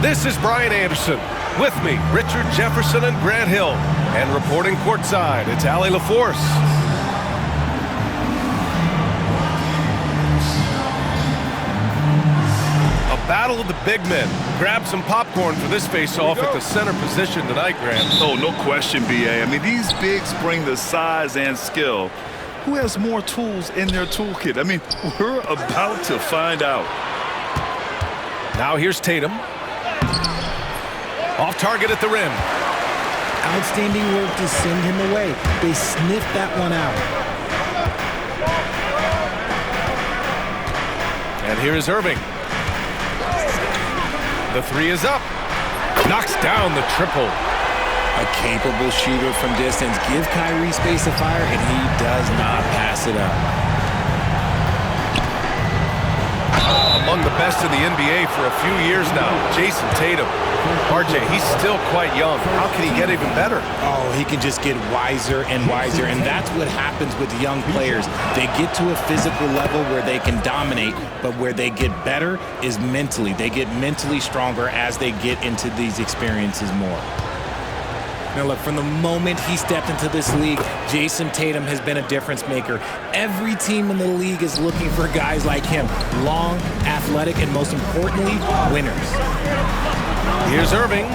This is Brian Anderson. With me, Richard Jefferson and Grant Hill. And reporting courtside, it's Allie LaForce. A battle of the big men. Grab some popcorn for this face-off at the center position tonight, Grant. Oh, no question, B.A. I mean, these bigs bring the size and skill. Who has more tools in their toolkit? I mean, we're about to find out. Now here's Tatum. Off target at the rim. Outstanding work to send him away. They sniffed that one out. And here is Irving. The three is up. Knocks down the triple. A capable shooter from distance. Give Kyrie space to fire, and he does not pass it up. Among the best in the NBA for a few years now, Jason Tatum. RJ, he's still quite young. How can he get even better? Oh, he can just get wiser and wiser, and that's what happens with young players. They get to a physical level where they can dominate, but where they get better is mentally. They get mentally stronger as they get into these experiences more. Now look, from the moment he stepped into this league, Jason Tatum has been a difference maker. Every team in the league is looking for guys like him. Long, athletic, and most importantly, winners. Here's Irving.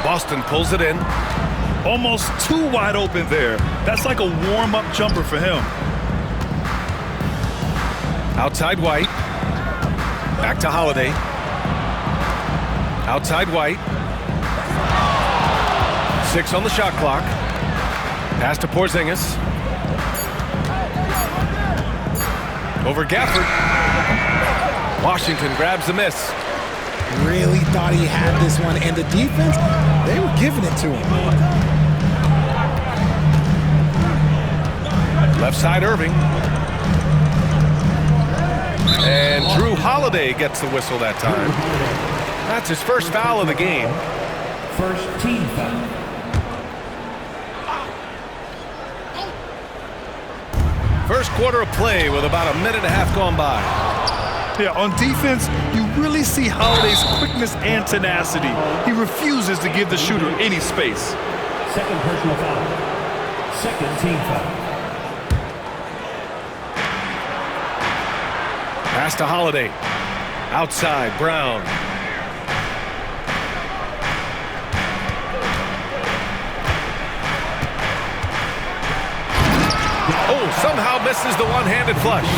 Boston pulls it in. Almost too wide open there. That's like a warm-up jumper for him. Outside White. Back to Holiday. Outside White. 6 on the shot clock. Pass to Porzingis. Over Gafford. Washington grabs the miss. Really thought he had this one, and the defense, they were giving it to him. Left side Irving. And Drew Holiday gets the whistle that time. That's his first foul of the game. First team foul. First quarter of play with about a minute and a half gone by. Yeah, on defense, you really see Holiday's quickness and tenacity. He refuses to give the shooter any space. Second personal foul. Second team foul. Pass to Holiday. Outside, Brown. Oh, somehow misses the one-handed flush.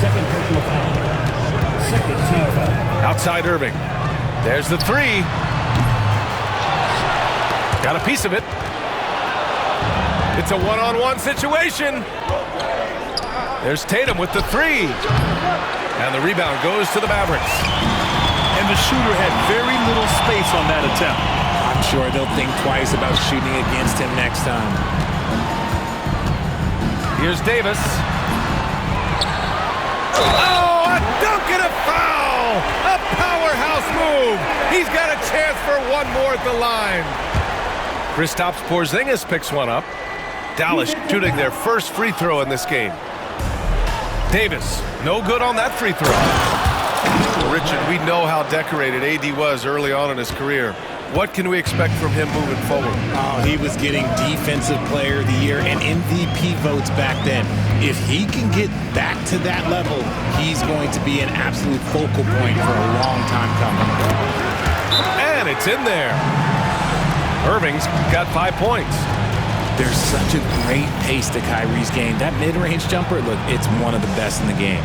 Second personal foul. Second team foul. Outside Irving. There's the three. Got a piece of it. It's a one-on-one situation. There's Tatum with the three. And the rebound goes to the Mavericks. And the shooter had very little space on that attempt. I'm sure they'll think twice about shooting against him next time. Here's Davis. Oh, a dunk and a foul! A powerhouse move! He's got a chance for one more at the line. Kristaps Porzingis picks one up. Dallas shooting their first free throw in this game. Davis, no good on that free throw. Richard, we know how decorated AD was early on in his career. What can we expect from him moving forward? Oh, he was getting Defensive Player of the Year and MVP votes back then. If he can get back to that level, he's going to be an absolute focal point for a long time coming. And it's in there. Irving's got 5 points. There's such a great pace to Kyrie's game. That mid-range jumper, look, it's one of the best in the game.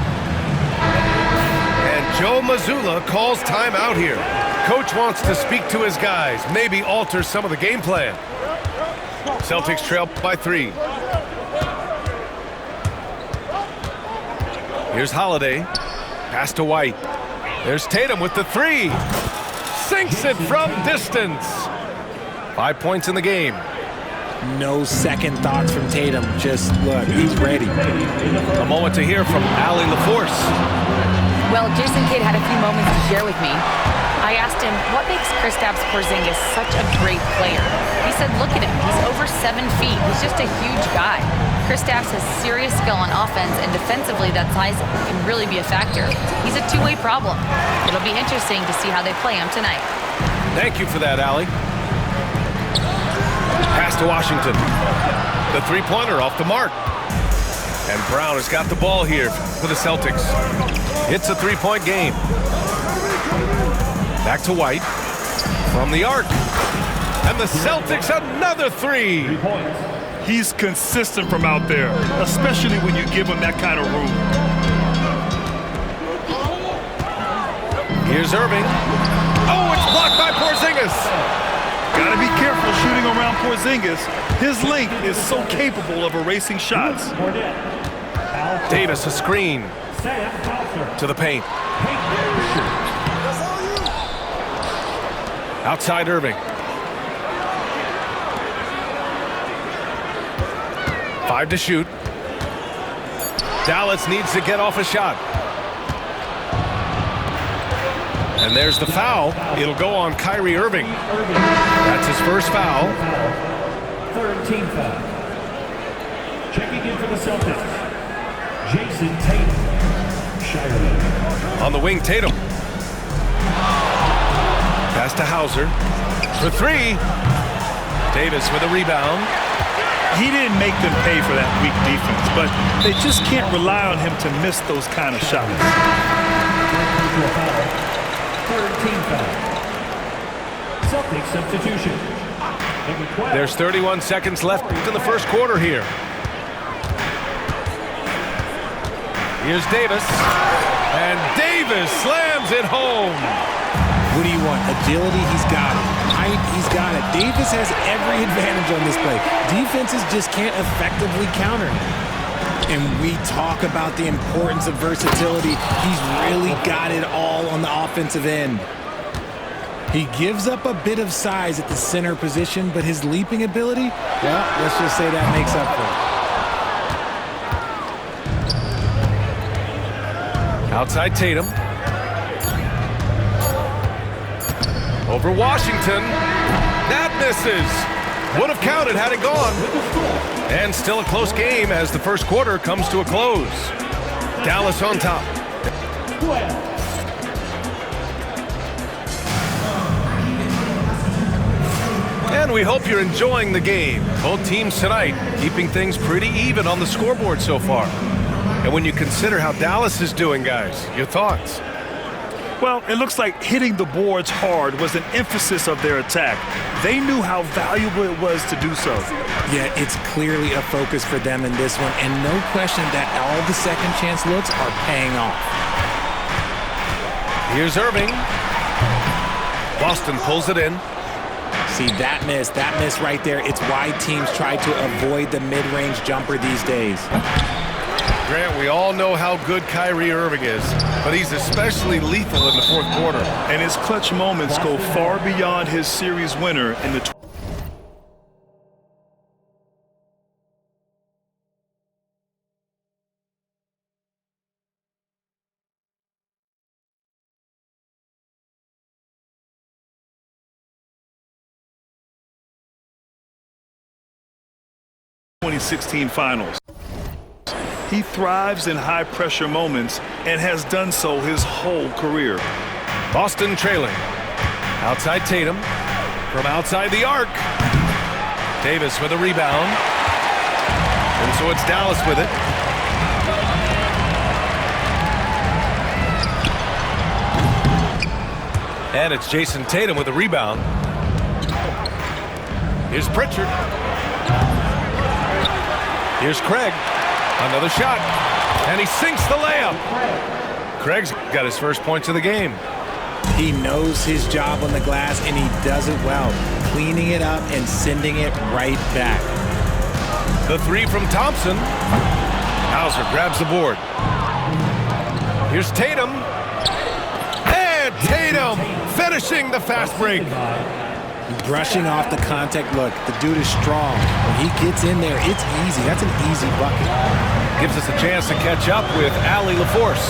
And Joe Mazzulla calls timeout here. Coach wants to speak to his guys, maybe alter some of the game plan. Celtics trail by 3. Here's Holiday. Pass to White. There's Tatum with the three. Sinks it from distance. 5 points in the game. No second thoughts from Tatum. Just look, he's ready. A moment to hear from Allie LaForce. Well, Jason Kidd had a few moments to share with me. I asked him, what makes Kristaps Porzingis such a great player? He said, look at him. He's over 7 feet. He's just a huge guy. Kristaps has serious skill on offense, and defensively that size can really be a factor. He's a two-way problem. It'll be interesting to see how they play him tonight. Thank you for that, Allie. Pass to Washington. The three-pointer off the mark. And Brown has got the ball here for the Celtics. It's a three-point game. Back to White. From the arc. And the Celtics another three. 3 points. He's consistent from out there, especially when you give him that kind of room. Here's Irving. Oh, it's blocked by Porzingis. Got to be careful shooting around Porzingis. His length is so capable of erasing shots. Davis, a screen to the paint. Outside Irving. 5 to shoot. Dallas needs to get off a shot. And there's the foul. It'll go on Kyrie Irving. That's his first foul. Third team foul. Checking in for the Celtics, Jason Tatum. Shirley. On the wing, Tatum. Pass to Hauser. For three. Davis with a rebound. He didn't make them pay for that weak defense, but they just can't rely on him to miss those kind of shots. Third team foul. Celtics substitution. Number 12. There's 31 seconds left in the first quarter here. Here's Davis. And Davis slams it home. What do you want? Agility, he's got it. Height, he's got it. Davis has every advantage on this play. Defenses just can't effectively counter him. And we talk about the importance of versatility. He's really got it all on the offensive end. He gives up a bit of size at the center position, but his leaping ability, well, let's just say that makes up for it. Outside Tatum. Over Washington. That misses. Would have counted had it gone. And still a close game as the first quarter comes to a close. Dallas on top. And we hope you're enjoying the game. Both teams tonight keeping things pretty even on the scoreboard so far. And when you consider how Dallas is doing, guys, your thoughts? Well, it looks like hitting the boards hard was an emphasis of their attack. They knew how valuable it was to do so. Yeah, it's clearly a focus for them in this one, and no question that all the second chance looks are paying off. Here's Irving. Boston pulls it in. See, that miss right there, it's why teams try to avoid the mid-range jumper these days. Grant, we all know how good Kyrie Irving is, but he's especially lethal in the fourth quarter. And his clutch moments go far beyond his series winner in the 2016 finals. He thrives in high-pressure moments and has done so his whole career. Boston trailing. Outside Tatum. From outside the arc. Davis with a rebound. And so it's Dallas with it. And it's Jason Tatum with a rebound. Here's Pritchard. Here's Craig. Another shot. And he sinks the layup. Craig's got his first points of the game. He knows his job on the glass, and he does it well, cleaning it up and sending it right back. The three from Thompson. Hauser grabs the board. Here's Tatum. And Tatum finishing the fast break. Brushing off the contact. Look, the dude is strong. When he gets in there, it's easy. That's an easy bucket. Gives us a chance to catch up with Allie LaForce.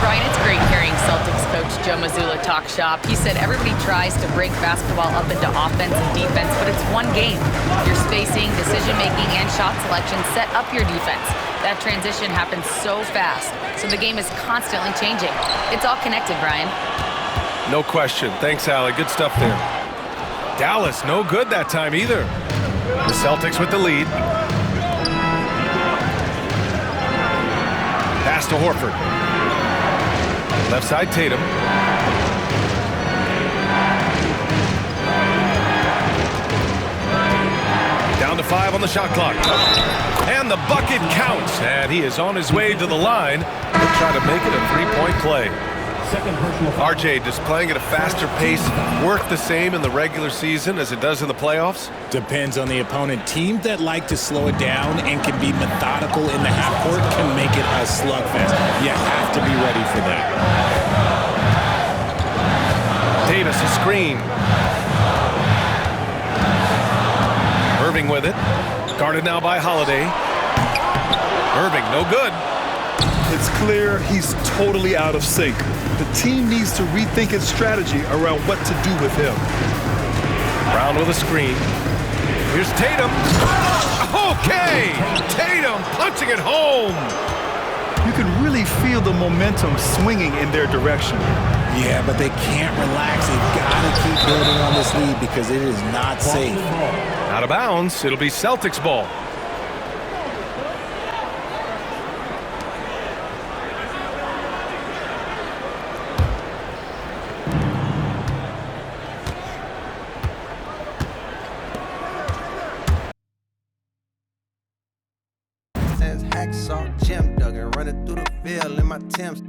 Brian, it's great hearing Celtics coach Joe Mazzulla talk shop. He said everybody tries to break basketball up into offense and defense, but it's one game. Your spacing, decision-making, and shot selection set up your defense. That transition happens so fast, so the game is constantly changing. It's all connected, Brian. No question. Thanks, Allie. Good stuff there. Dallas, no good that time either. The Celtics with the lead. Pass to Horford. Left side, Tatum. Down to 5 on the shot clock. And the bucket counts. And he is on his way to the line. He'll try to make it a three-point play. Second personal foul. RJ, does playing at a faster pace work the same in the regular season as it does in the playoffs? Depends on the opponent. Teams that like to slow it down and can be methodical in the half court can make it a slugfest. You have to be ready for that. Davis, a screen. Irving with it. Guarded now by Holiday. Irving, no good. It's clear he's totally out of sync. The team needs to rethink its strategy around what to do with him. Brown with a screen. Here's Tatum. Okay! Tatum punching it home. You can really feel the momentum swinging in their direction. Yeah, but they can't relax. They've got to keep building on this lead because it is not safe. Out of bounds. It'll be Celtics ball. Hacksaw, Jim Duggan, running through the field in my Tim's.